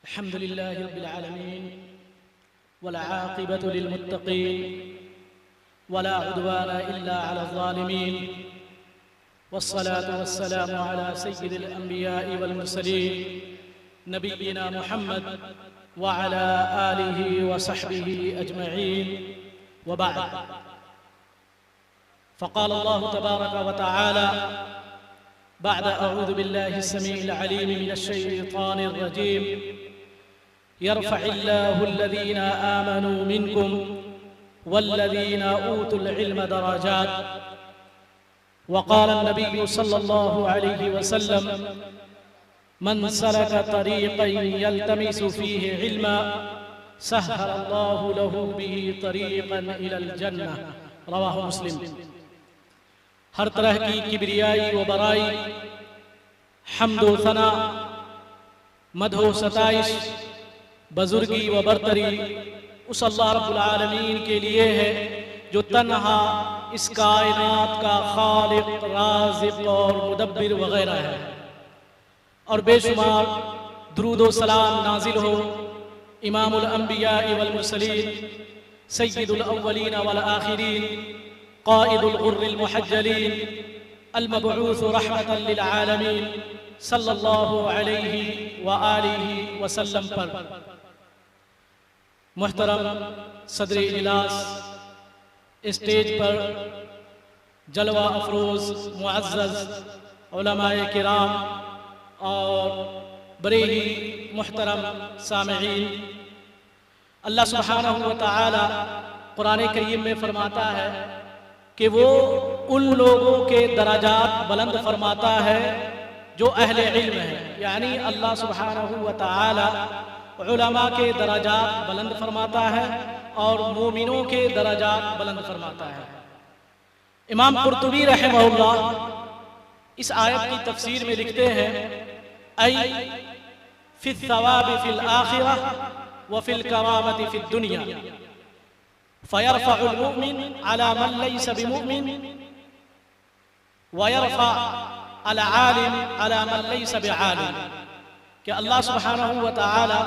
अल्हम्दुलिल्लाहि रब्बिल आलमीन वल आक़िबतु लिल मुत्तक़ीन वला उद्वाना इल्ला अला ज़ालिमीन वस्सलातु वस्सलामु अला सय्यिदिल अंबिया'i वल मुरसलीन नबिय्यिना मुहम्मद व अला आलिहि व सहबिहि अजमईन व बअद। फ़क़ाल अल्लाहु तबारक व तआला बअद अऊज़ु बिल्लाहि अस्समीइल अलीम मिनश शैतानिर रजीम यरफ़इल्लाहु अल्लज़ीना आमनू मिनकुम वल्लज़ीना ऊतुल इल्म दराजात वक़ाल अन्नबिय्यु सल्लल्लाहु अलैहि वसल्लम मन सलक तरीक़न यल्तमिसु फ़ीहि इल्मा सहहलल्लाहु लहु बिही तरीक़न इलल जन्नह। रवाहु मुस्लिम। हर तरह की किबरियाई व बराई, हम्दो सना, मदहो सताइश, बुजुर्गी व बरतरी उस अल्लाह रब्बुल आलमीन के लिए है जो तन्हा इस कायनात का खालिक, राज़िक़ और मुदब्बिर वगैरह है। और बेशुमार दुरूद व सलाम नाजिल हो इमामुल अंबिया वल मुरसलीन सय्यिदुल अव्वलीन वल आखिरीन क़ाइदुल गुर्रिल मुहज्जलीन अल मबऊस रहमतन लिल आलमीन सल्लल्लाहु अलैहि व आलिहि वसल्लम पर। मुहतरम सदर इजलास, स्टेज पर जलवा अफरोज़ मुअज़्ज़ज़ उलमाए किराम और बड़े ही मुहतरम सामईन, अल्लाह सुब्हानहु व तआला कुरान करीम में फरमाता है कि वो उन लोगों के दराजात बुलंद फरमाता है जो अहले इल्म है। यानी अल्लाह सुब्हानहु व तआला उलमा के दराजात बुलंद फरमाता है और मोमिनों के दराजात बुलंद फरमाता है। इमाम कुर्तुबी रहमहुल्लाह इस आयत की तफसीर में लिखते हैं ऐ फिल सवाबि फिल आखिरह व फिल करामति फिद दुनिया फयरफ़उल मुमिन अला मन लैसा बिमुमिन व यरफ़अ अल आलिम अला मन लैसा बिआलिम। कि अल्लाह सुब्हानहु व तआला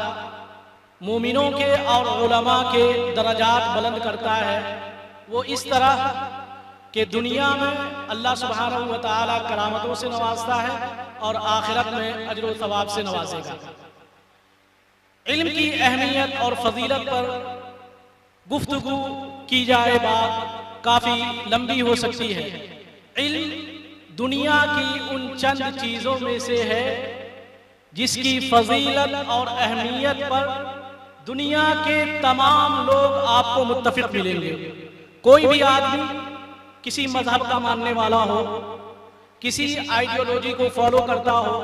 मोमिनों के और उलमा के दराजात बुलंद करता है। वो इस तरह कि दुनिया में अल्लाह सुब्हानहु व तआला करामतों से नवाजता है और आखिरत में अजर व सवाब से नवाजेगा। इल्म की अहमियत और फजीलत पर गुफ्तगू की जाए बात काफ़ी लंबी हो सकती है। इल्म दुनिया की उन चंद चीज़ों में से है जिसकी फजीलत और अहमियत पर दुनिया के तमाम लोग आपको मुत्तफिक मिलेंगे। कोई भी आदमी किसी मजहब का मानने वाला हो, किसी आइडियोलॉजी को फॉलो करता हो,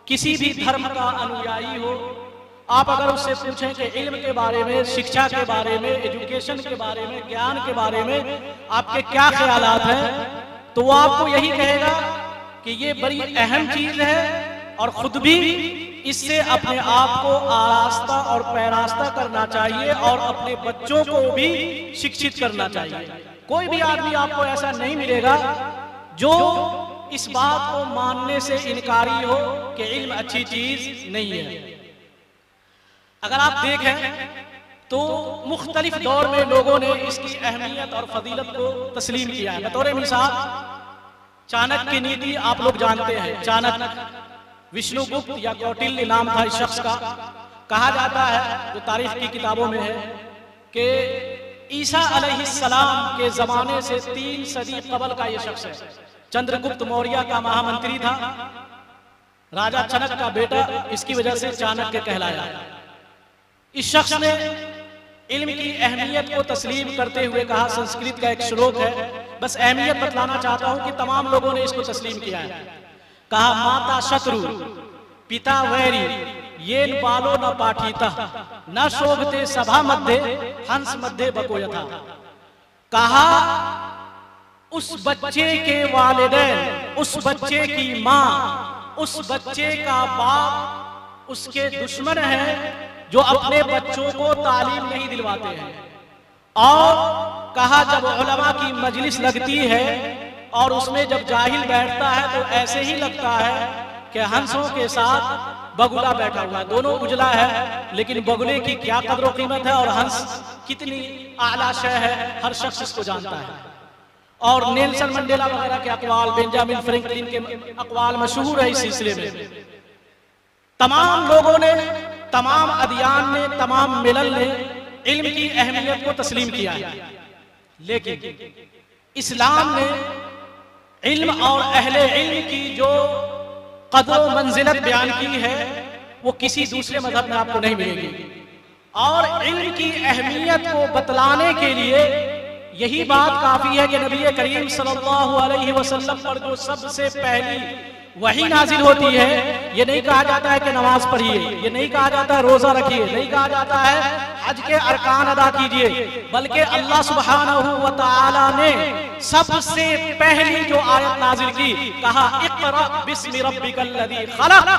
किसी भी धर्म का अनुयायी हो, आप अगर उससे पूछें कि इल्म के बारे में, शिक्षा के बारे में, एजुकेशन के बारे में, ज्ञान के बारे में आपके क्या ख्यालात हैं, तो वो आपको यही कहेगा कि ये बड़ी अहम चीज़ है और खुद भी इससे अपने आप को आरास्ता और पैरास्ता करना चाहिए और अपने बच्चों को भी शिक्षित करना चाहिए। कोई भी आदमी आपको ऐसा नहीं मिलेगा जो इस बात को मानने से इनकारी हो कि इल्म अच्छी चीज नहीं है। अगर आप देखें तो मुख्तलिफ दौर में लोगों ने इसकी अहमियत और फजीलत को तस्लीम किया है। बतौर मिसाल चाणक्य की नीति आप लोग जानते हैं। चाणक्य विष्णुगुप्त या कौटिल्य नाम था इस शख्स का। कहा जाता है जो तारीख की किताबों में है कि ईसा अलैहिस्सलाम के जमाने से 3 सदी कबल का ये शख्स है। चंद्रगुप्त मौर्य का महामंत्री था, राजा चाणक्य का बेटा, इसकी वजह से चाणक्य कहलाया। इस शख्स ने इल्म की अहमियत को तस्लीम करते हुए कहा, संस्कृत का एक श्लोक है, बस अहमियत बतलाना चाहता हूं कि तमाम लोगों ने इसको तस्लीम किया है। कहा माता शत्रु पिता वैरी येन बालो न पाठीता न शोभते सभा मध्य हंस मध्य बकोयथा। कहा उस बच्चे के वालिदैन, उस बच्चे की माँ, उस बच्चे का बाप उसके दुश्मन है जो अपने बच्चों को तालीम नहीं दिलवाते हैं। और कहा जब उलमा की मजलिस लगती है और उसमें जब जाहिल बैठता है तो ऐसे ही लगता है कि हंसों के साथ बगुला बैठा हुआ है, दोनों उजला है, लेकिन बगुले की क्या कदर कीमत है और हंस कितनी आला शय है, हर शख्स इसको जानता है। और नेल्सन मंडेला वगैरह के अकवाल, बेंजामिन फ्रैंकलिन के अकवाल मशहूर है इस सिलसिले में। तमाम लोगों ने, तमाम अदियान ने, तमाम मिलल ने इल्म की अहमियत को तस्लीम किया है, लेकिन इस्लाम ने इल्म और अहले इल्म की जो कदर मंजिलत बयान की है वो किसी दूसरे मजहब में आपको नहीं मिलेगी। और इल्म की अहमियत को बतलाने के लिए यही बात काफी है कि नबी करीम सल्लल्लाहु अलैहि वसल्लम पर जो सबसे पहली वही नाजिल होती है, ये नहीं कहा जाता है कि नमाज पढ़िए, ये नहीं कहा जाता है रोजा रखिए, नहीं कहा जाता है हज के अरकान अदा कीजिए, बल्कि अल्लाह सुब्हानहू व तआला ने सबसे पहली जो आयत नाजिल की, कहा इक़रा बिस्मि रब्बिकल्लज़ी खलक़।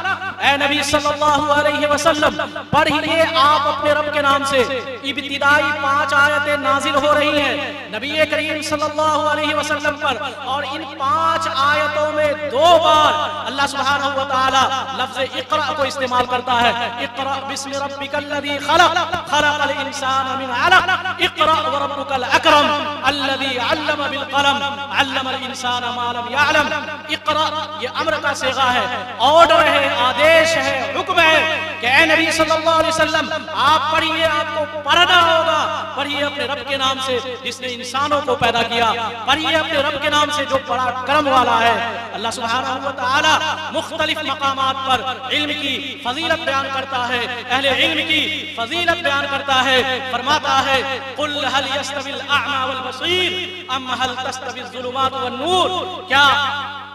ऐ नबी सल्लल्लाहु अलैहि वसल्लम पढ़िए आप अपने रब के नाम से। इब्तिदाई 5 आयतें नाजिल हो रही हैं नबी करीम सल्लल्लाहु अलैहि वसल्लम पर, और इन 5 आयतों में 2 बार अल्लाह सुब्हानहू व तआला लफ्ज़ इक़रा को इस्तेमाल करता है। इक़रा बिस्मि रब्बिकल्लज़ी खलक़, खलक़ल इंसान मिन अलक़, इक़रा व रब्बुकल अकरम अल्लज़ी अल्लम बिल कलम, अल्लमल इंसान मा लम यअलम। इक़रा ये अम्र का सीगा है, ऑर्डर है, आदेश है, हुक्म है कि ऐ नबी सल्लल्लाहु अलैहि वसल्लम आप पढ़िए, आपको पढ़ना होगा। पढ़िए अपने रब के नाम से जिसने इंसानों को पैदा किया, पढ़िए अपने रब के नाम से जो बड़ा करम वाला है। अल्लाह सुब्हानहू व तआला मुख्तलिफ मकामात पर इल्म की फजीलत बयान करता है, अहले इल्म की फजीलत बयान करता है, फरमाता है कुल हल यस्तविल अअमा वल बसीर अम हल तस्तविल ज़ुलुमात वन नूर। क्या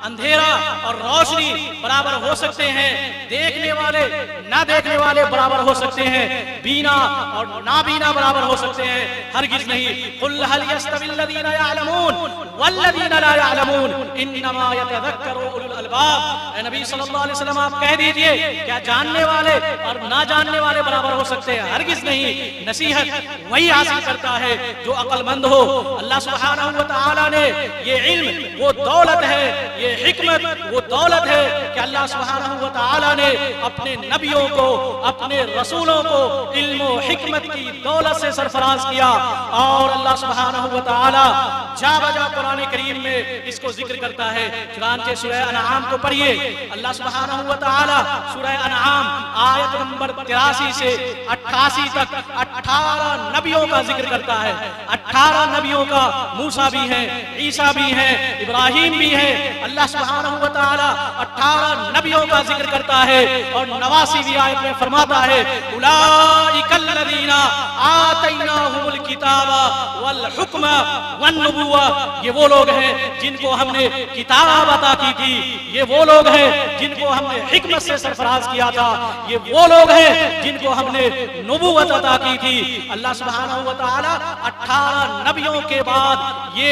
अंधेरा और रोशनी बराबर हो सकते हैं? देखने वाले ना देखने वाले बराबर हो सकते हैं? बीना और नाबीना बराबर हो सकते हैं? हरगिज नहीं। कुल हल यस्तविल लज़ीना यअलमून वल्लज़ीना ला यअलमून इन्नमा यतज़क्करु उलुल अलबाब। ए नबी सल्लल्लाहु अलैहि वसल्लम आप कह दीजिए क्या जानने वाले और ना जानने वाले बराबर हो सकते हैं? हरगिज नहीं। नसीहत वही हासिल करता है जो अक्लमंद हो। अल्लाह सुब्हानहू व तआला ने ये इल्म वो दौलत है, ये हिकमत वो दौलत है कि अल्लाह सुब्हानहू व तआला ने अपने नबियों को, अपने रसूलों को इल्म व हिकमत की दौलत से सरफराज किया। और अल्लाह सुब्हानहू व तआला जा बजा कुरान करीम में इसको जिक्र करता है। चुनांचे सूरह अनआम को पढ़िए, अल्लाह सुब्हानहू व तआला सूरह अनआम आयत नंबर 83 से 88 तक 18 नबियों का जिक्र करता है। 18 नबियों का, मूसा भी है, ईसा भी है, इब्राहिम भी है। अल्लाह सुब्हानहू व तआला 18 नबियों का जिक्र करता है और 89वीं आयत में फरमाता है उलाइकल लज़ीना आतैनाहुमुल किताबा वल हुक्म वन नबुव्वा। ये वो लोग हैं जिनको हमने किताब अता की थी, ये वो लोग हैं जिनको हमने हिकमत से सरफराज किया था, ये वो लोग हैं जिनको हमने नबुव्वत अता की थी। अल्लाह सुब्हानहू व तआला 18 नबियों के बाद ये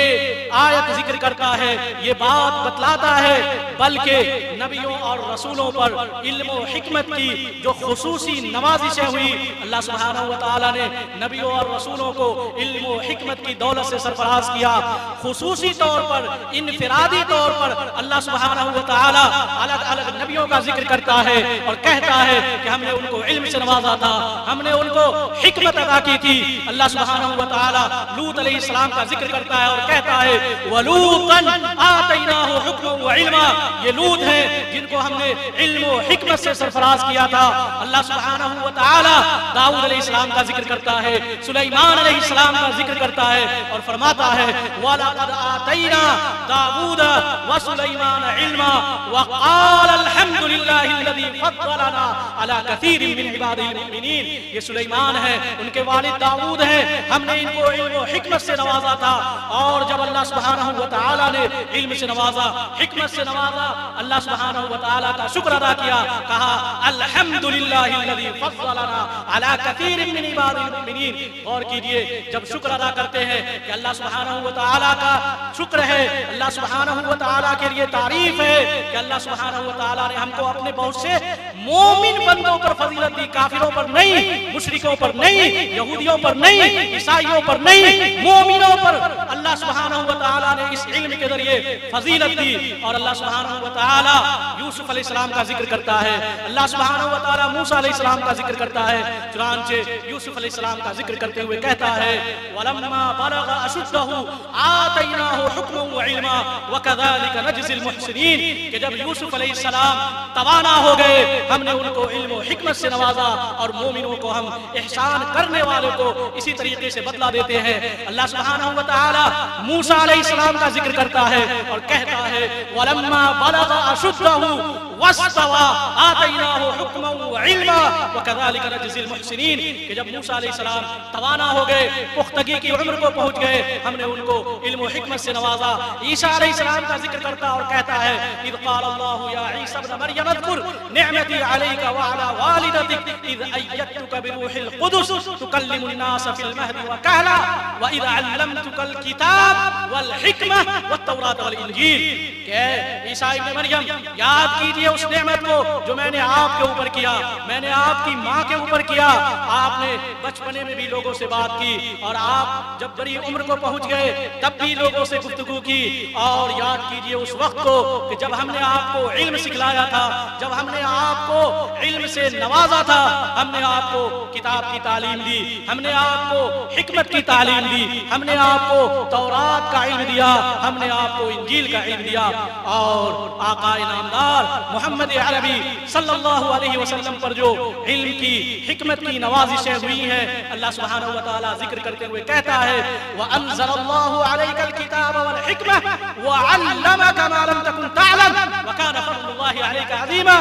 आयत जिक्र करता है, ये बात बतलाता है, बल्कि नबियों और रसूलों पर इल्म और हिकमत की जो खुसूसी नवाजिशें हुई, अल्लाह सुब्हानहू व तआला ने नबियों और रसूलों को इल्म और हिकमत की दौलत से सरफराज किया। खुसूसी तौर पर, इनफिरादी तौर पर अल्लाह सुब्हानहू व तआला अलग अलग नबियों का जिक्र करता है और कहता है कि हमने उनको इल्म से नवाजा था, हमने उनको हिकमत अता की थी। अल्लाह सुब्हानहू व तआला लूत अलैहिस्सलाम का जिक्र करता है और कहता है वलूतन आतैनाहु हुक्मन व इल्मा। ये लूत है जिनको हमने इल्म व हिकमत से सरफराज किया था। अल्लाह सुब्हानहू व तआला दाऊद अलैहिस्सलाम का जिक्र करता है, सुलेमान अलैहिस्सलाम का जिक्र करता है और फरमाता है वलक़द आतैना दाऊद व सुलेमान इल्मा व क़ाल अल्हम्दुलिल्लाहिल्लज़ी फ़द्दलना अला कसीरिन मिन इबादिल मुमिनीन। ये सुलेमान है, उनके वालिद दाऊद हैं, हमने इनको इल्म व हिकमत से नवाजा था। और जब अल्लाह सुब्हानहू व तआला ने इल्म से नवाजा, हिकमत से नवाजा, अल्लाह सुब्हानहू व तआला का शुक्र अदा किया, कहा अल्हम्दुलिल्लाहिल्लज़ी फ़द्दलना अला कसीरिन मिन इबादिल मुमिनीन। गौर कीजिए, जब शुक्र अदा करते हैं कि अल्लाह सुब्हानहू व तआला का शुक्र है, अल्लाह सुब्हानहू व तआला के लिए तारीफ है कि अल्लाह सुब्हानहू व तआला ने हमको अपने बहुत से मोमिन बंदों पर फजीलत दी, काफिरों पर नहीं, मुशरिकों पर नहीं, यहूदियों पर नहीं, ईसाइयों पर नहीं, मोमिनों पर अल्लाह सुब्हानहू व तआला ने इस इल्म के जरिए फजीलत दी। और अल्लाह सुब्हानहू व तआला यूसुफ अलैहिस्सलाम का जिक्र करता है, अल्लाह सुब्हानहू व तआला मूसा अलैहिस्सलाम का जिक्र करता है। चुनांचे यूसुफ अलैहिस्सलाम का जिक्र करते हुए कहता है, वलम्मा बलग अशुद्धहु आतैनाहु हुक्मन व इल्मा व कज़ालिका नजज़िल मुहसिनीन, कि जब यूसुफ अलैहिस्सलाम तवाना हो गए, हमने उनको इल्म और हिकमत से नवाजा और मोमिनों को हम एहसान करने वालों को इसी तरीके से बदला देते हैं। अल्लाह सुब्हानहू व तआला मूसा अलैहिस्सलाम का जिक्र करता है और कहता है, वलम्मा बलग अशुद्धहु वस्तवा आतैनाहु हुक्मन व इल्मा व कज़ालिका नजज़िल मुहसिनीन, कि जब मूसा अलैहिस्सलाम तवाना हो गए, पुख्तगी की उम्र को पहुंच गए, हमने उनको इल्म और हिकमत से नवाजा। ईसा अलैहिस्सलाम का जिक्र करता और कहता है, इज़ क़ाल अल्लाहु या ईसा इब्न मरियम अज़कुर निअमती अलैका व अला वालिदतिक इज़ अय्यदतुका बिरूहिल क़ुदुस तुकल्लिमुन नास फिल महदि व कहला व इज़ अल्लमतुकल किताब वल हिकमह वत तौरात वल इंजील। के ईसा इब्न मरियम, याद कीजिए उस नेमत को जो मैंने आपके ऊपर किया, मैंने आपकी माँ के ऊपर किया। आपने बचपने में भी लोगों से बात की और आप जब बड़ी उम्र को पहुंच गए तब भी लोगों से गुफ्तगू की। और याद कीजिए उस वक्त को कि जब हमने आपको इल्म सिखलाया था, जब हमने आपको इल्म से नवाजा था, हमने आपको किताब की तालीम दी, हमने आपको हिकमत की तालीम दी, हमने आपको तौरात का इल्म दिया, हमने आपको इंजील का इल्म दिया। और आका नामदार मोहम्मद अरबी सल्लल्लाहु अलैहि वसल्लम पर जो इल्म की हिकमत की नवाजिशें हुई हैं, अल्लाह सुब्हानहू व तआला जिक्र करते हुए कहता है, व अंज़लल्लाहु अलैकल किताब वल हिकमह व अल्लमका मा लम तकुन तअलम व काना फज़लुल्लाहि अलैका अज़ीमा।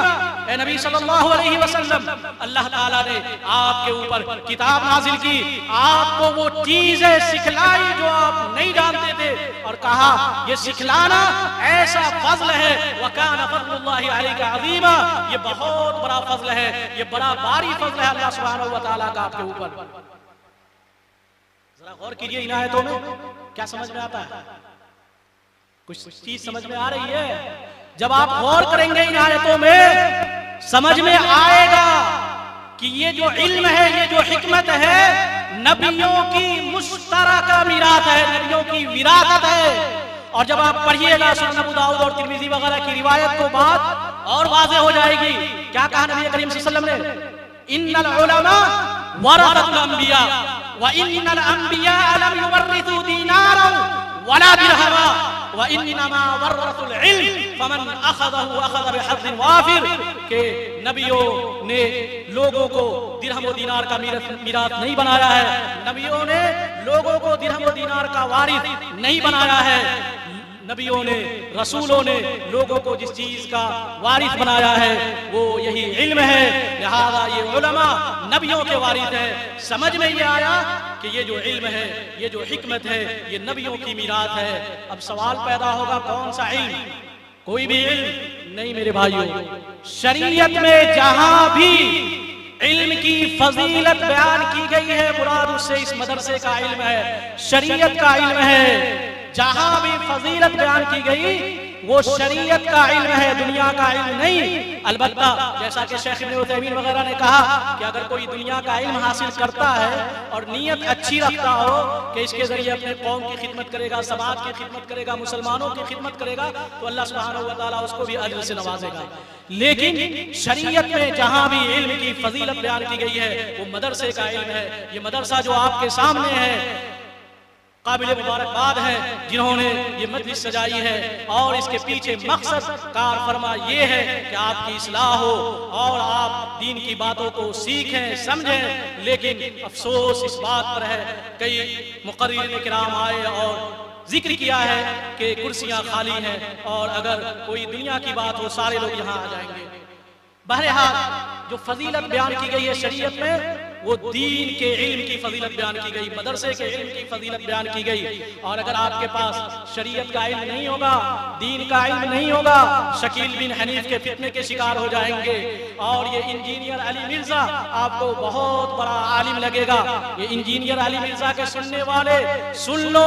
ए नबी सल्लल्लाहु अलैहि वसल्लम, अल्लाह ताला ने आपके ऊपर किताब नाजिल की, आपको वो चीजें सिखलाई जो आप नहीं जानते थे और कहा ये सिखलाना ऐसा फज़ल है, व काना फज़लुल्लाहि अलैका अज़ीमा, ये बहुत बड़ा फज़ल है, ये बड़ा भारी फज़ल है अल्लाह सुब्हानहू व तआला का आपके ऊपर। जरा गौर कीजिए इन आयतों में क्या समझ में आता है? कुछ चीज समझ में आ रही है? जब आप गौर करेंगे इन आयतों में समझ में आएगा कि ये जो इल्म है, ये जो हिकमत है, नबियों की मुश्तरका मीरात है, नबियों की विरासत है। और जब आप पढ़िएगा सुनन अबू दाऊद और तिर्मिज़ी वगैरह की रिवायत को बात और वाज़ेह हो जाएगी। क्या कहा नबी करीम सल्लल्लाहु अलैहि वसल्लम ने? इन्नल उलमा वरसतुल अंबिया व इन्नल अंबिया लम युवर्रिथू दीनारन वला दिरहमा व इन्नमा वरसतुल इल्म फमन अखज़हु अखज़ बिहज़्ज़िन वाफिर, के नबियों ने लोगों को दिरहम व दीनार का मीरात नहीं बनाया है, नबियों ने लोगों को दिरहम व दीनार का वारिस नहीं बनाया है, नबियों ने, रसूलों ने लोगों को जिस चीज का वारिस बनाया है वो यही इल्म है। लिहाजा ये उलमा नबियों के वारिस है। समझ में ये आया कि ये जो इल्म है, ये जो हिकमत है, ये नबियों की मीरात है। अब सवाल पैदा होगा कौन सा इल्म? कोई भी इल्म नहीं मेरे भाइयों। शरीयत में जहां भी इल्म की फजीलत बयान की गई है, मुराद उससे इस मदरसे का इल्म है, शरीयत का इल्म है। जहां भी फजीलत बयान की गई वो शरीयत का इल्म है, दुनिया का इल्म नहीं। अलबत्ता जैसा कि शेख इब्न उतैमीन वगैरह ने कहा कि अगर कोई दुनिया का इल्म हासिल करता है और नीयत अच्छी रखता हो कि इसके जरिए अपने कौम की खिदमत करेगा, समाज की खिदमत करेगा, मुसलमानों की खिदमत करेगा, तो अल्लाह सुब्हानहू व तआला उसको भी अजर से नवाजेगा। लेकिन शरीयत में जहां भी इल्म की फजीलत बयान की गई है वो मदरसे का इल्म है। ये मदरसा जो आपके सामने है काबिल मुबारकबाद है जिन्होंने ये मजलिस सजाई है, और इसके पीछे मकसद कार फरमा ये है कि आपकी इस्लाह हो और आप दीन की बातों को सीखें, समझें। लेकिन अफसोस इस बात पर है, कई मुक़र्रिरीन किराम आए और जिक्र किया है कि कुर्सियां खाली हैं और अगर कोई दुनिया की बात हो सारे लोग यहाँ आ जाएंगे। बहरहाल जो फजीलत बयान की गई है शरीयत में वो दीन के इल्म की फजीलत बयान की गई, मदरसे के इल्म की फजीलत बयान की गई। और अगर आपके पास शरीयत का इल्म नहीं होगा, दीन का इल्म नहीं होगा, शकील बिन हनीफ के फितने के शिकार हो जाएंगे। और ये इंजीनियर अली मिर्जा आपको बहुत बड़ा आलिम लगेगा। ये इंजीनियर अली मिर्जा के सुनने वाले सुन लो,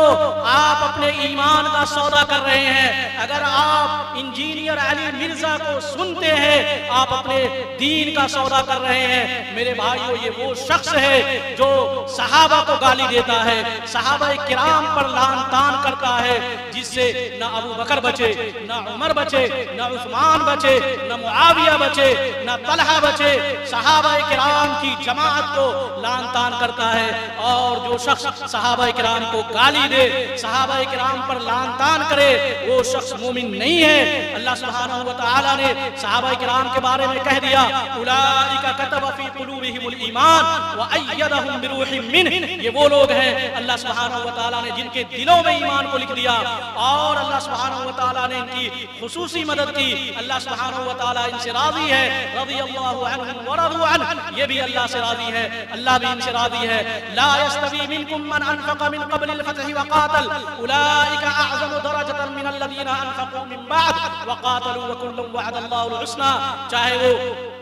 आप अपने ईमान का सौदा कर रहे हैं। अगर आप इंजीनियर अली मिर्जा को सुनते हैं, आप अपने दीन का सौदा कर रहे हैं। मेरे भाइयों, ये वो शख्स है जो सहाबा को गाली देता है, सहाबा किराम पर लान तान करता है, जिससे न अबू बकर बचे, न उमर बचे, न उस्मान बचे, न मुआविया बचे, न तलहा बचे। सहाबा किराम की जमात को लान तान करता है। और जो शख्स सहाबा किराम को गाली दे, सहाबा किराम पर लान तान करे, वो शख्स मोमिन नहीं है। अल्लाह सुब्हानहू व तआला ने सहाबा किराम के बारे में कह दिया, उलाइका कतब फी कुलूबिहिमुल ईमान व अय्यदहुम बिरूहिम मिन्ह। ये वो लोग हैं अल्लाह सुब्हानहू व तआला ने जिनके दिलों में ईमान को लिख दिया, और अल्लाह सुब्हानहू व तआला ने इनकी खुसूसी मदद की। अल्लाह सुब्हानहू व तआला इनसे राजी है, रज़ियल्लाहु अन्हुम व रज़ू अन्हु। ये भी अल्लाह से राजी है, अल्लाह भी इनसे राजी है। ला यस्तवी मिनकुम मन अनफक़ मिन क़ब्ल अल-फ़त्हि व क़ातल उलाइका अअज़मु दरजतन मिन अल्लज़ीना अनफ़क़ू मिन बअद व क़ातलू व कुल्लुन वअदल्लाहुल हुस्ना। चाहे वो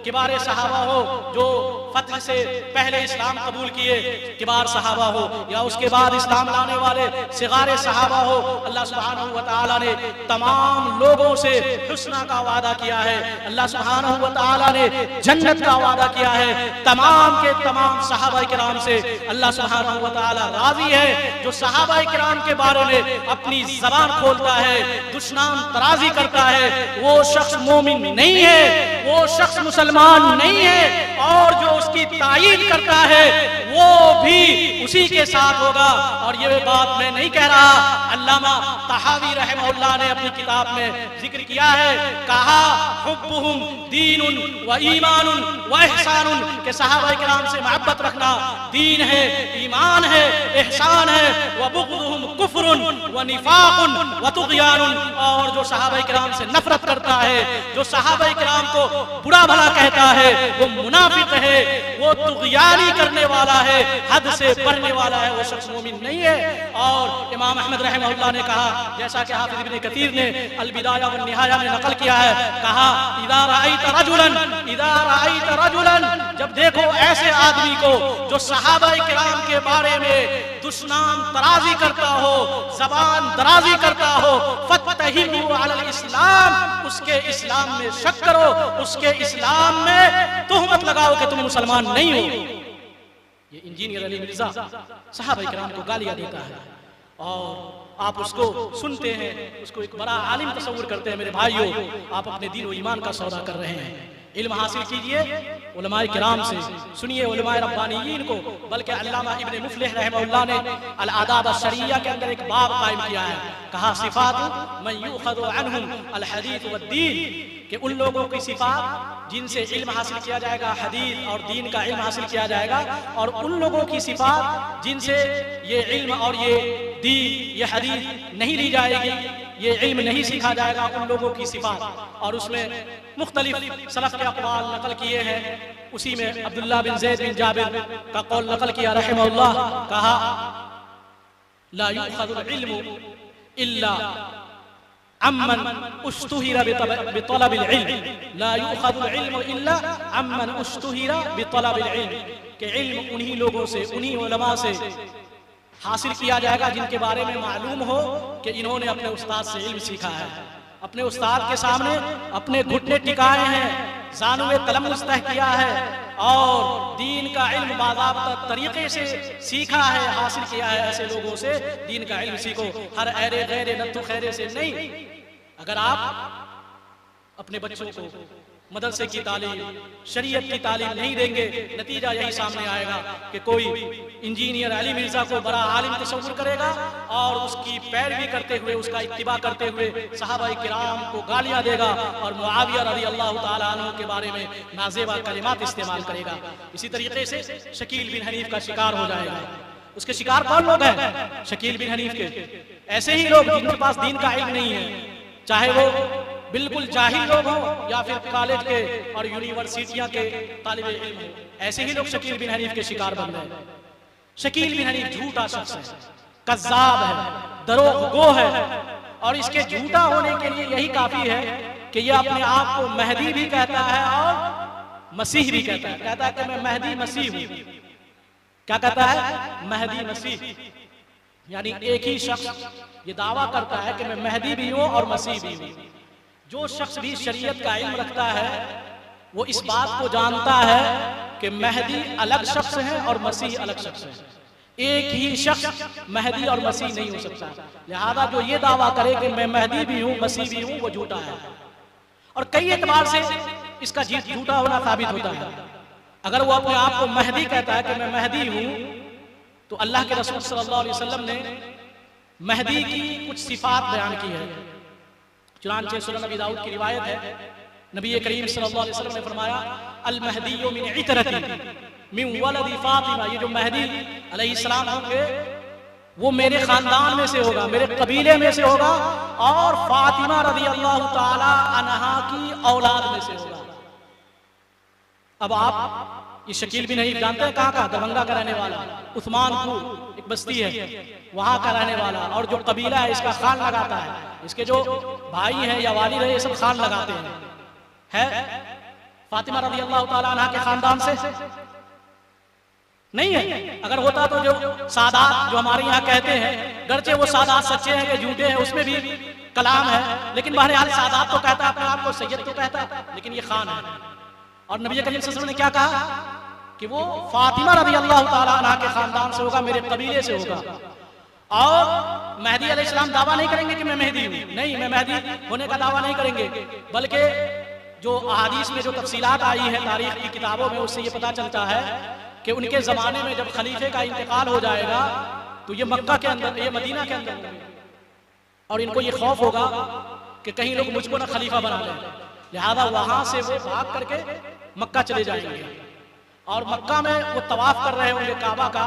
किबार सहाबा हो जो फतह से पहले इस्लाम कबूल किए, किबार सहाबा हो, या उसके बाद इस्लाम लाने वाले सिगारे सहाबा हो, अल्लाह सुब्हानहू व तआला ने तमाम लोगों से हुस्ना का वादा किया है। अल्लाह सुब्हानहू व तआला ने जन्नत का वादा किया है। तमाम के तमाम सहाबा किराम से अल्लाह सुब्हानहू व तआला राजी है। जो सहाबा किराम के बारे में अपनी ज़बान खोलता है, दुश्मन तराजी करता है, वो शख्स मोमिन नहीं है, वो शख्स मुसलमान नहीं है। और जो उसकी तायीद करता है, वो भी उसी के साथ होगा। और ये बात मैं नहीं कह रहा, अल्लामा तहावी रहमहुल्लाह ने अपनी किताब में जिक्र किया है। कहा हुब्बुहुम दीनुन व ईमानुन व इहसानुन, के सहाबा किराम से मोहब्बत रखना दीन है, ईमान है, इहसान है। व बुग़्दुहुम कुफ्रुन व निफाकुन व तुग़यानुन, और जो सहाबा किराम से नफरत करता है, जो सहाबा किराम को बुरा भला कहता है, वो मुनाफिक है, वो तुग़यानी करने वाला है, हद से बढ़ने वाला है, वो शख्स मोमिन नहीं है। और इमाम अहमद रहमहुल्लाह ने कहा, जैसा कि हाफिज़ इब्न कसीर ने अल-बिदाया व निहाया में नकल किया है, कहा इज़ा रअयत रजुलन, जब देखो ऐसे आदमी को जो सहाबा किराम के बारे में दुश्मन तराजी करता हो, ज़बान दराजी करता हो, फत्तहिमू अलल इस्लाम, उसके इस्लाम में शक करो, उसके इस्लाम में तुहमत लगाओ कि तुम मुसलमान नहीं हो। ये इंजीनियर अली मिर्जा सहाबा किराम को गालियां देता है, और आप उसको सुनते हैं, उसको एक बड़ा आलिम तस्वुर करते हैं। मेरे भाइयों, आप अपने दीन और ईमान का सौदा कर रहे हैं। इल्म हासिल कीजिए उलमाए किराम से, सुनिए उलमाए रब्बानियीन को। बल्कि अल्लामा इब्न मुफ्लिह रहमहुल्लाह ने अल आदाब अश-शरिया के अंदर एक बाब कायम किया है। कहा सिफातु मन युखज़ु अन्हुम अल हदीस व दीन, कि उन लोगों की सिफात जिनसे इल्म हासिल किया जाएगा, हदीस और दीन का इल्म हासिल किया जाएगा, और उन लोगों की सिफात जिनसे ये इल्म और ये दीन, ये हदीस नहीं ली जाएगी, ये इल्म नहीं सीखा जाएगा, उन लोगों की सिफात। और उसमें मुख्तलिफ सलफ के अक़वाल नकल किए हैं। उसी में अब्दुल्लाह बिन ज़ैद बिन जाबिर का कौल नकल किया रहमहुल्लाह। कहा ला युख़ज़ुल इल्मु इल्ला अम्मन उश्तुहिरा बितलबिल इल्म, ला युख़ज़ुल इल्मु इल्ला अम्मन उश्तुहिरा बितलबिल इल्म, कि इल्म उन्हीं लोगों से, उन्हीं उलमा से हासिल किया जाएगा जिनके बारे में मालूम हो कि इन्होंने अपने उस्ताद से इल्म सीखा है, अपने उस्ताद के सामने अपने घुटने टिकाए हैं, ज़ानुए तलम्मुस तह किया है, और दीन का इल्म बाज़ाब्ता तरीक़े से सीखा है, हासिल किया है। ऐसे लोगों से दीन का इल्म सीखो, हर ऐरे गैरे नत्थु खैरे से नहीं। अगर आप अपने बच्चों को मदरसे की तालीम, शरीयत की तालीम नहीं देंगे, नतीजा यही सामने आएगा कि कोई इंजीनियर अली मिर्जा को बड़ा आलिम तस्वुर करेगा, और उसकी पैरवी करते हुए, उसका इत्तिबा करते हुए सहाबा किराम को गालियां देगा, और मुआविया रज़ियल्लाहु ताला अन्हु के बारे में नाज़ेबा कलिमात इस्तेमाल करेगा। इसी तरीके से शकील बिन हनीफ का शिकार हो जाएगा। उसके शिकार कौन लोग हैं? शकील बिन हनीफ के ऐसे ही लोग जिनके पास दीन का इल्म नहीं है, चाहे वो बिल्कुल जाहिल लोग हों या फिर कॉलेज के और यूनिवर्सिटियां के तालिब इल्म हों, ऐसे ही लोग शकील बिन हनीफ के शिकार बन गए। शकील बिन हनीफ झूठा शख्स है, कज़्ज़ाब है, दरोगो है, और इसके झूठा होने के लिए यही काफी है कि यह अपने आप को महदी भी कहता है और मसीह भी कहता है। कहता है कि मैं महदी मसीह हूं। क्या कहता है? महदी मसीह। यानी एक ही शख्स ये दावा करता है कि मैं महदी भी हूं और मसीह भी हूं। जो शख्स भी शरीयत का इल्म रखता है वो इस बात को जानता है कि महदी अलग शख्स है और मसीह अलग शख्स है। एक ही शख्स महदी और मसीह नहीं हो सकता। लिहाजा जो ये दावा करे कि मैं महदी भी हूं मसीह भी हूं वो झूठा है, और कई एतबार से इसका झूठा होना साबित होता है। अगर वो अपने आप को महदी कहता है कि मैं महदी हूं, तो अल्लाह के रसूल सल्लल्लाहु अलैहि वसल्लम ने महदी की कुछ सिफात बयान की है। चुनांचे सुनन नबी दाऊद की रिवायत है, नबी करीम सल्लल्लाहु अलैहि वसल्लम ने फरमाया अल महदी मिन इतरती मिन वलदी फातिमा। ये जो महदी अलैहिस्सलाम होंगे वो मेरे खानदान में से होगा, मेरे कबीले में से होगा, और फातिमा रज़ी अल्लाह ताला अन्हा की औलाद में से होगा। अब आप ये शकील भी नहीं जानते हैं कहाँ का? दरभंगा का रहने वाला, उस्मानपुर एक बस्ती है वहां का रहने वाला, और जो कबीला है इसका खान लगाता है। इसके जो भाई हैं या वालिद है ये सब खान लगाते हैं। है फातिमा रज़ी अल्लाह ताला अन्हा के खानदान से नहीं है। अगर होता तो जो सादात जो हमारे यहाँ कहते हैं, गरचे वो सादात सच्चे हैं कि झूठे हैं उसमें भी कलाम है, लेकिन बहरहाल सादात तो कहता है अपने आप को, सैयद तो कहता है, लेकिन ये खान है। और नबी करीम सल्लल्लाहु अलैहि वसल्लम ने क्या कहा कि वो फातिमा रज़ी अल्लाह ताला अन्हा के खानदान से होगा, मेरे कबीले से होगा। और महदी अलैहिस्सलाम दावा नहीं करेंगे कि मैं महदी हूँ, नहीं, मैं महदी होने का दावा नहीं करेंगे, बल्कि जो अहादीस में जो तफसीलात आई है तारीख की किताबों में, उससे ये पता चलता है कि उनके ज़माने में जब खलीफे का इंतकाल हो जाएगा तो ये मक्का के अंदर, ये मदीना के अंदर होंगे, और इनको ये खौफ होगा कि कहीं लोग मुझको ना खलीफा बना लें। लिहाजा वहां से वो भाग करके मक्का चले जाएंगे, और मक्का में वो तवाफ कर रहे होंगे काबा का,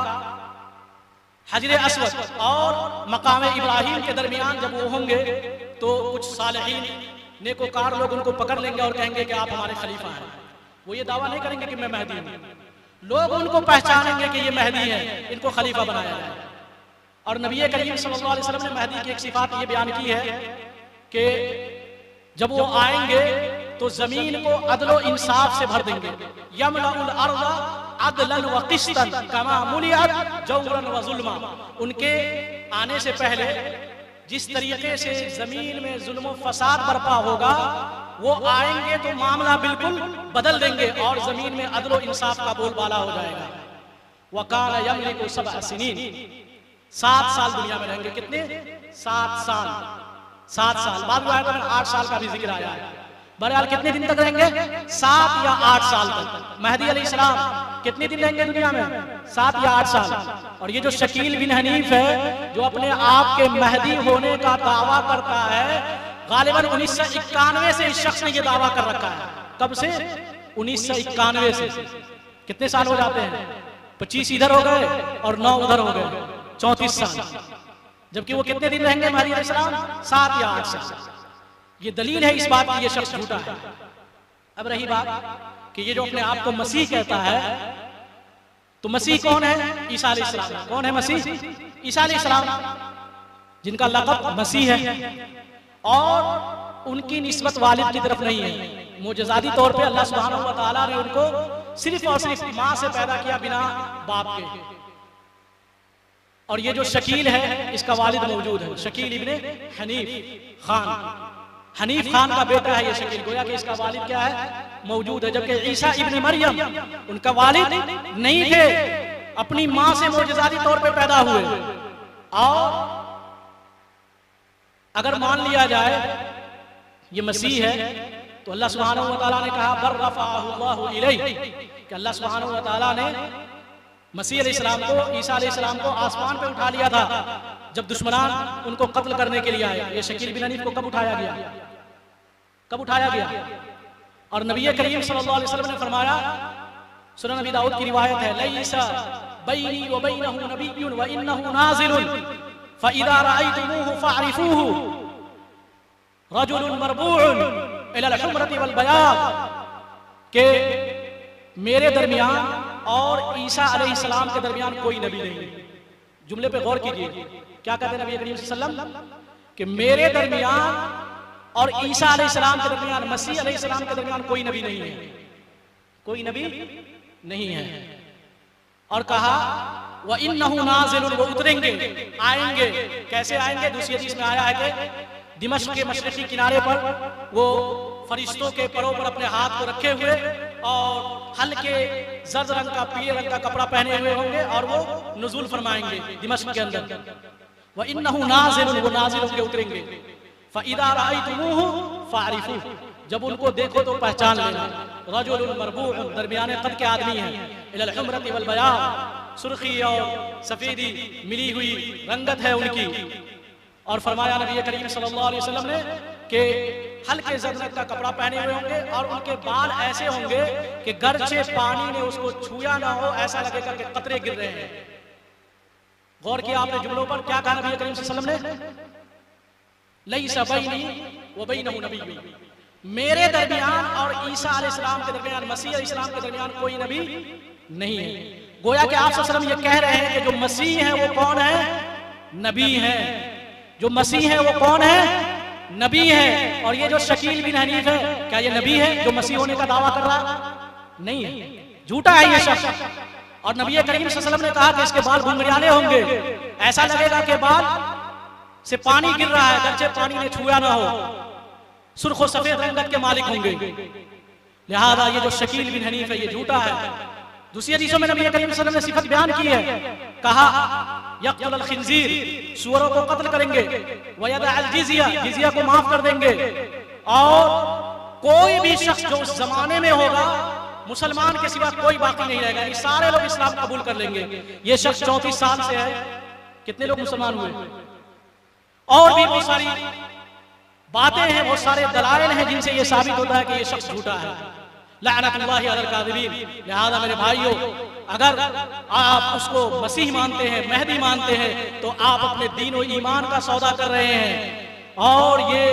हजरे अस्वद और मकाम इब्राहिम के दरमियान जब वो होंगे तो कुछ सालिहीन नेकोकार लोग उनको पकड़ लेंगे और कहेंगे कि आप हमारे खलीफा हैं। वो ये दावा नहीं करेंगे कि मैं महदी हूँ, लोग उनको पहचानेंगे कि ये महदी है, इनको खलीफा बनाया जाए। और नबी करीम सल्लल्लाहु अलैहि वसल्लम ने महदी की एक सिफात ये बयान की है कि जब वो आएंगे तो जमीन को अदलो इंसाफ से भर देंगे। यमलउल अर्ज़ अदलन व क़िस्तन कमा मुलिअत जौरन व ज़ुल्मा। उनके आने से पहले जिस तरीके से जमीन में जुल्म व फसाद बर्पा होगा, वो आएंगे तो मामला बिल्कुल बदल देंगे और जमीन में अदलो इंसाफ का बोलबाला हो जाएगा। वकान यमलिकु सबअ सिनीन, 7 साल दुनिया में रहेंगे। कितने? 7 साल। 7 साल बाद में 8 साल का भी जिक्र आया है। बहरहाल कितने दिन तक रहेंगे? 7 या 8 साल तक। महदी अलैहिस्सलाम कितने दिन रहेंगे दुनिया में? 7 या 8 साल। और ये जो शकील बिन हनीफ है जो अपने आप के महदी होने का दावा करता है, गालिबन 1991 से इस शख्स ने ये दावा कर रखा है। कब से? 1991 से। कितने साल हो जाते हैं? 25 इधर हो गए और 9 उधर हो गए, 34 साल। जबकि वो कितने दिन रहेंगे महदी अलैहिस्सलाम? 7 या 8 साल। ये दलील है इस बात की ये शख्स झूठा है। अब रही बात कि ये जो अपने आप को मसीह कहता है, तो मसीह कौन है? ईसा अलैहिस्सलाम। कौन है मसीह? ईसा अलैहिस्सलाम, जिनका लक़ब मसीह है, और उनकी निस्बत वालिद की तरफ नहीं है। मुजज़ाती तौर पे अल्लाह सुब्हानहू व तआला ने उनको सिर्फ और सिर्फ माँ से पैदा किया, बिना बाप के। और ये जो शकील है इसका वालिद मौजूद है, शकील इब्ने हनीफ खान। हनीफ खान का बेटा है ये शकील। गोया कि इसका वालिद क्या है? मौजूद है। जबकि ईसा इब्ने मरियम उनका वालिद नहीं थे, अपनी माँ से मुजज़ाती तौर पे पैदा हुए। और अगर मान लिया जाए ये मसीह है तो अल्लाह सुब्हानहू व तआला ने कहा बर रफ़अहु अल्लाहु इलैहि, कि अल्लाह सुब्हानहू व तआला ने मसीह अलैहिस्सलाम को, ईसा अलैहिस्सलाम को आसमान पे उठा लिया था जब दुश्मनान उनको कत्ल करने के लिए आए। ये शकील बिन हनीफ को कब उठाया गया? कब उठाया गया? और नबी करीम सल्लल्लाहु अलैहि वसल्लम ने फरमाया, सुनन नबी दाऊद की रिवायत है, लैसा बैनी व बैनहु नबिय्युन व इन्नहु नाज़िलुन फ़इज़ा रअयतुमूहु फ़अरिफ़ूहु। रजुलुन मरबूउन इलल हुमरति वल बयाद, के मेरे दरमियान और ईसा अलैहिस्सलाम के दरमियान कोई नबी नहीं। जुमले पे गौर कीजिए, क्या कहते हैं नबी करीम सल्लल्लाहु अलैहि वसल्लम कि मेरे दरमियान और ईसा अलैहिस्सलाम के दरमियान, मसीह अलैहिस्सलाम के दरमियान कोई नबी नहीं है, कोई नबी नहीं है। और कहा व इन्नहु नाज़िलुन, वो उतरेंगे, आएंगे। कैसे आएंगे? दूसरी हदीस में आया है कि दिमश्क के मशरिकी किनारे पर वो फरिश्तों के परों पर अपने हाथ को रखे हुए और हल्के जर्द रंग का, पीले रंग का कपड़ा पहने हुए होंगे और वो नुज़ूल फरमाएंगे दिमश्क के अंदर। व इन्नहु नाज़िलुन, वो नाज़िल होकर उतरेंगे। फ़इज़ा रअयतुमूहु फ़अरिफूहु, जब उनको देखो तो पहचान लेना। रजुलुन मरबूउन, दरमियाने कद के आदमी हैं। इलल हुमरति वल बयाद, सुर्खी और सफेदी मिली हुई रंगत है उनकी। और फरमाया नबी करीम सल्लल्लाहु अलैहि वसल्लम ने कि हल्के जर्द का कपड़ा पहने हुए होंगे और उनके बाल ऐसे होंगे कि गर्चे पानी ने उसको छुआ ना हो, ऐसा लगेगा कि कतरे गिर रहे हैं। गौर किया आपने जुमलों पर? क्या कहा नबी करीम सल्लल्लाहु अलैहि वसल्लम ने? लैसा बैनी व बैनहु नबिय्युन, मेरे दरमियान और ईसा अलैहिस्सलाम के दरमियान, मसीह अलैहिस्सलाम के दरमियान कोई नबी नहीं है। गोया कि आप सल्लल्लाहु अलैहि वसल्लम ये कह रहे हैं कि जो मसीह है वो कौन है? नबी है। जो मसीह है वो कौन है? नबी है। और ये जो शकील बिन हनीफ है, क्या ये नबी है जो मसीह होने का दावा कर रहा? नहीं है, झूठा है ये शख्स। और नबी करीम सल्लल्लाहु अलैहि वसल्लम ने कहा कि इसके बाल घुंघराले होंगे, ऐसा लगेगा कि बाल से पानी गिर रहा है, गर्चे पानी ने छुआ ना हो। सुर्ख और सफेद रंगत के मालिक होंगे। लिहाजा ये जो शकील बिन हनीफ है ये झूठा है। दूसरी हदीसों में नबी करीम सल्लल्लाहु अलैहि वसल्लम ने सिफत बयान की है, कहा यक़्तुल अल खिंज़ीर, सूअरों को कत्ल करेंगे, व यदअल जिज़िया, जिज़िया को माफ कर देंगे। और कोई भी शख्स जो उस जमाने में होगा, मुसलमान के सिवा कोई बाकी नहीं रहेगा, ये सारे लोग इस्लाम कबूल कर लेंगे। ये शख्स 34 साल से है, कितने लोग मुसलमान हुए? और भी बहुत सारी बातें हैं, बहुत सारे दलाइल हैं जिनसे ये साबित होता है कि ये शख्स झूठा है। लअनतुल्लाहि अलल काज़िबीन। लिहाजा मेरे भाइयों, अगर आप उसको मसीह मानते हैं, मेहदी मानते हैं, तो आप अपने दीन और ईमान का सौदा कर रहे हैं। और ये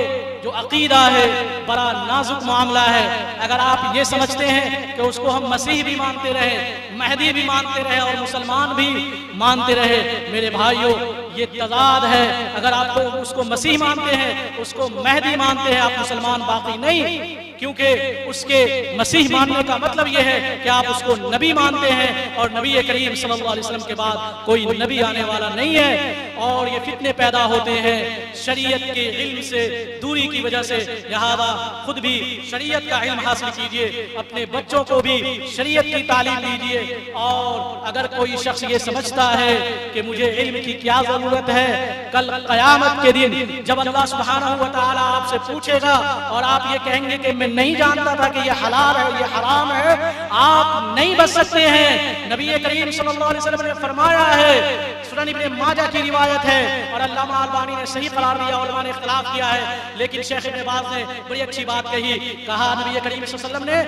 जो अकीदा है बड़ा नाजुक मामला है। अगर आप ये समझते हैं कि उसको हम मसीह भी मानते रहे, मेहदी भी मानते रहे और मुसलमान भी मानते रहे, मेरे भाइयों ये तज़ाद है। अगर आपको उसको मसीह मानते हैं, उसको मेहदी मानते हैं, आप मुसलमान बाकी नहीं। क्योंकि उसके मसीह मानने का मतलब यह है कि आप उसको नबी मानते हैं और नबी करीम सल्लल्लाहु अलैहि वसल्लम के बाद कोई नबी आने वाला नहीं है। और ये फितने पैदा होते हैं शरीयत के इल्म से दूरी की वजह से। लिहाजा खुद भी शरीयत का इल्म हासिल कीजिए, अपने बच्चों को भी शरीयत की तालीम दीजिए। और अगर कोई शख्स ये समझता है कि मुझे इल्म की क्या जरूरत है, कल क़यामत के दिन जब अल्लाह सुब्हानहू व तआला आपसे पूछेगा और आप ये कहेंगे कि मैं नहीं जानता था कि ये हलाल है, ये हराम है, आप नहीं बच सकते हैं। नबी करीम सल्लल्लाहु अलैहि वसल्लम ने फरमाया है, सुनन इब्न माजा की रिवायत है और अल्लामा अलबानी ने सही करार दिया, उलमा ने इख्तिलाफ किया है, लेकिन शेख इब्न बाज़ ने बड़ी अच्छी बात कही। कहा नबी करीम सल्लल्लाहु अलैहि वसल्लम ने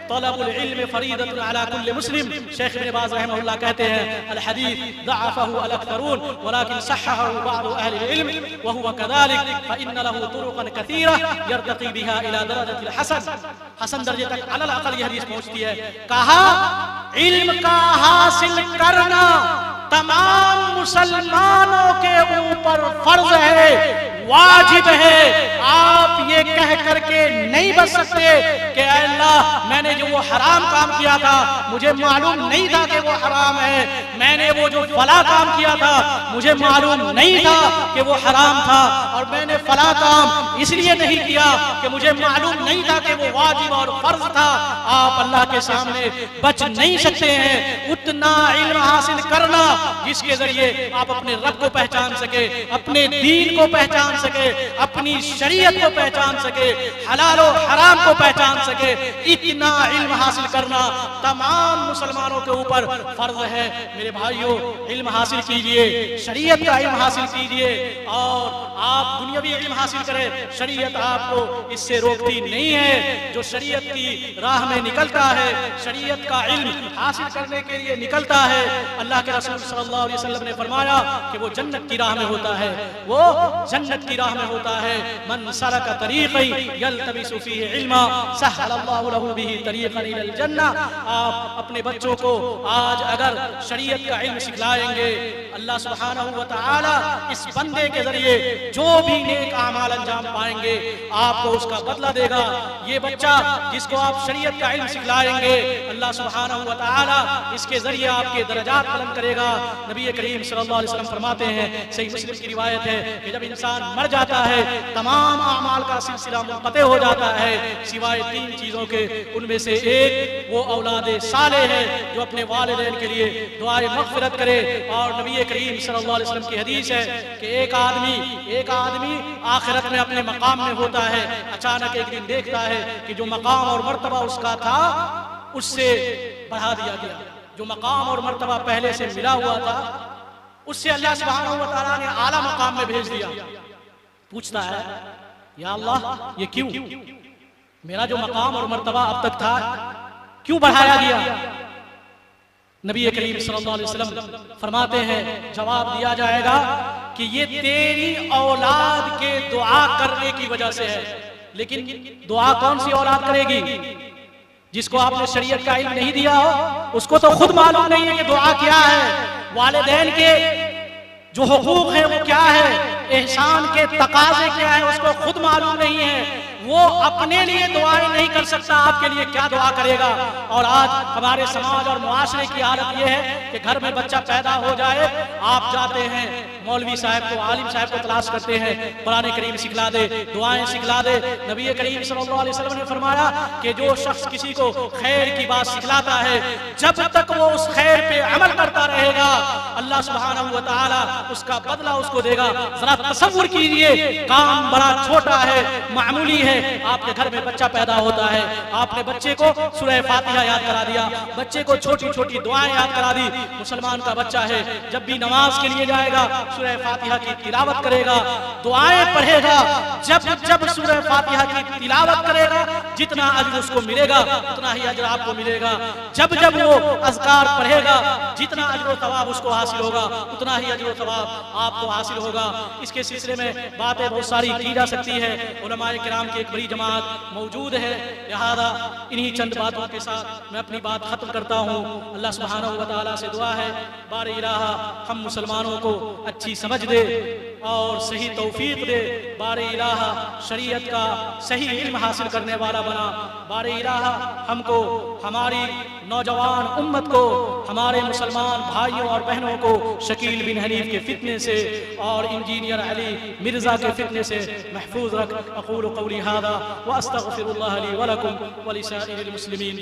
तलबुल इल्म फरीदतुन अला कुल्लि मुस्लिम। शेख इब्न बाज़ रहमहुल्लाह कहते हैं अल हदीस दअफहु अल अक्सरून वलाकिन सह्हहु बा'दु अहली इल्म व हुवा कज़ालिक फइन्न लहु तुरुक़न कसीरा यर्तक़ी बिहा इला दरजतिल हसन दर्जे तक अलल अक़ल यह हदीस पहुंचती है। कहा इल्म का हासिल करना तमाम मुसलमानों के ऊपर फर्ज है, वाजिब है। आप ये कह करके नहीं बच सकते कि अल्लाह मैंने जो वो हराम काम किया था मुझे मालूम नहीं था कि वो हराम है, मैंने वो जो फला काम किया था मुझे मालूम नहीं था कि वो हराम था, और मैंने फला काम इसलिए नहीं किया कि मुझे मालूम नहीं था कि वो वाजिब और फर्ज था। आप अल्लाह के सामने बच नहीं सकते हैं। उतना इल्म हासिल करना जिसके जरिए आप अपने रब को पहचान सके, अपने दीन को पहचान सके, अपनी शरीयत को पहचान सके, हलाल और हराम को पहचान सके, इतना इल्म हासिल करना तमाम मुसलमानों के ऊपर फर्ज है। मेरे भाइयों, इल्म हासिल कीजिए, शरीयत का इल्म हासिल कीजिए, और आप दुनियावी इल्म हासिल करें, शरीयत आपको इससे रोकती नहीं है। जो शरीयत की राह में निकलता है, शरीयत का इल्म हासिल करने के लिए निकलता है, अल्लाह के रसूल सल्लल्लाहु अलैहि वसल्लम ने फरमाया कि वो जन्नत की राह में होता है, वो जन्नत जन्नत की राह में होता है। मन सरका तरीक़न यल्तमिसु फीही इल्मा सहलल्लाहु लहू बिही तरीक़न इलल जन्ना। आप अपने बच्चों को आज अगर शरीयत का इल्म सिखलाएंगे, अल्लाह सुब्हानहू व तआला इस बंदे के जरिए जो भी नेक आमाल अंजाम पाएंगे आपको उसका बदला देगा। ये बच्चा जिसको आप शरीयत का इल्म सिखलाएंगे, अल्लाह सुब्हानहू व तआला इसके जरिए आपके दर्जात बुलंद करेगा। नबी करीम सल्लल्लाहु अलैहि वसल्लम फरमाते हैं, सही मुस्लिम की रिवायत है कि जब इंसान मर जाता है तमाम आमाल का सिलसिला मुनक़ते हो जाता है सिवाय 3 चीज़ों के। उनमें से एक वो औलादे साले है जो अपने वालिदैन के लिए दुआए मग़फ़िरत करे। और नबी करीम सल्लल्लाहु अलैहि वसल्लम की हदीस है कि एक आदमी आखिरत में अपने मकाम में होता है, अचानक एक दिन देखता है कि जो मकाम और मर्तबा उसका था उससे बढ़ा दिया गया। जो मकाम और मर्तबा पहले से मिला हुआ था उससे अल्लाह सुब्हानहू व तआला ने आला मकाम में भेज दिया। पूछता है, या अल्लाह ये क्यों? मेरा जो मकाम और मर्तबा अब तक था क्यों बढ़ाया गया? नबी करीम सल्लल्लाहु अलैहि वसल्लम फरमाते हैं, जवाब दिया जाएगा कि ये तेरी औलाद के दुआ करने की वजह से है। लेकिन दुआ कौन सी औलाद करेगी? जिसको आपने शरीयत का इल्म नहीं दिया हो, उसको तो खुद मालूम नहीं है कि दुआ क्या है, वालिदैन के जो हुकूक है वो क्या है, एहसान के तकाजे क्या है, उसको खुद मालूम नहीं है। वो अपने लिए दुआएं नहीं कर सकता, आपके लिए क्या दुआ करेगा? और आज हमारे समाज और मुआशरे की हालत ये है कि घर में बच्चा पैदा हो जाए, आप जाते हैं मौलवी साहब को, आलिम साहब को तलाश करते हैं, कुरान करीम सिखला दे, दुआएं सिखला दे। नबी करीम सल्लल्लाहु अलैहि वसल्लम ने फरमाया कि जो शख्स किसी को खैर की बात सिखलाता है, जब तक वो उस खैर पे अमल करता रहेगा अल्लाह सुब्हानहू व तआला उसका बदला उसको देगा। जरा तसव्वुर कीजिए, काम बड़ा छोटा है, मामूली है। आपके घर में बच्चा पैदा होता है, आपने बच्चे को सूरह फातिहा याद करा दिया, बच्चे को छोटी छोटी दुआएं याद करा दी। मुसलमान का बच्चा है, जब भी नमाज के लिए जाएगा सूरह फातिहा की तिलावत करेगा, दुआएं पढ़ेगा। जब जब सूरह फातिहा की तिलावत करेगा जितना अज्र उसको मिलेगा उतना ही अज्र आपको मिलेगा। जब जब वो अज़कार पढ़ेगा जितना अज्र व सवाब उसको हासिल होगा उतना ही अज्र व सवाब आपको हासिल होगा। इसके सिलसिले में बातें बहुत सारी की जा सकती है, उलमाए किराम की एक बड़ी जमात मौजूद है। लिहाजा इन्हीं चंद बातों के साथ मैं अपनी बात खत्म करता हूँ। अल्लाह सुब्हानहू व तआला से दुआ है, बारे इलाहा हम मुसलमानों को अच्छी समझ दे और सही तौफीक दे। बारे इलाहा शरीयत का सही इल्म हासिल करने वाला बना। बारे इलाहा हमको, हमारी नौजवान उम्मत को, हमारे मुसलमान भाइयों और बहनों को शकील बिन हनीफ के फितने से और इंजीनियर अली मिर्ज़ा के फितने से महफूज रख। अक़ूलु क़ौली हाज़ा व अस्तग़फिरुल्लाह ली व लकुम व लिसाइरिल मुस्लिमीन।